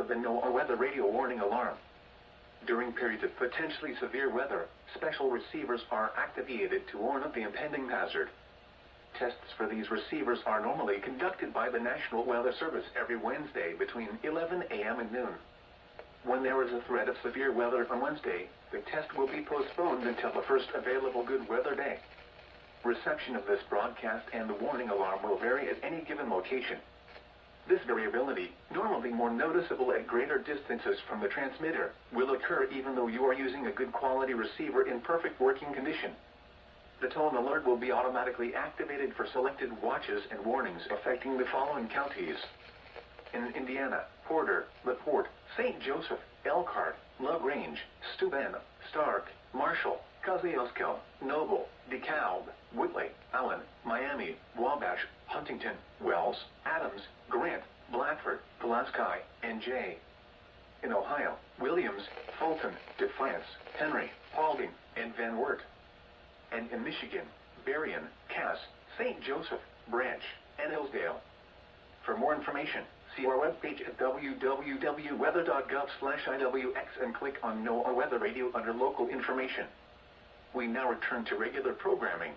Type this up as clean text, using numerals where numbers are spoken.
of the NOAA weather radio warning alarm. During periods of potentially severe weather, special receivers are activated to warn of the impending hazard. Tests for these receivers are normally conducted by the National Weather Service every Wednesday between 11 a.m. and noon. When there is a threat of severe weather on Wednesday, the test will be postponed until the first available good weather day. Reception of this broadcast and the warning alarm will vary at any given location. This variability, normally more noticeable at greater distances from the transmitter, will occur even though you are using a good quality receiver in perfect working condition. The tone alert will be automatically activated for selected watches and warnings affecting the following counties: in Indiana, Porter, LaPorte, St. Joseph, Elkhart, LaGrange, Steuben, Stark, Marshall, Kosciuszko, Noble, DeKalb, Whitley, Allen, Miami, Wabash, Huntington, Wells, Adams, Grant, Blatford, Pulaski, and Jay. In Ohio, Williams, Fulton, Defiance, Henry, Paulding, and Van Wert. And in Michigan, Berrien, Cass, St. Joseph, Branch, and Hillsdale. For more information, see our webpage at www.weather.gov/IWX and click on NOAA Weather Radio under Local Information. We now return to regular programming.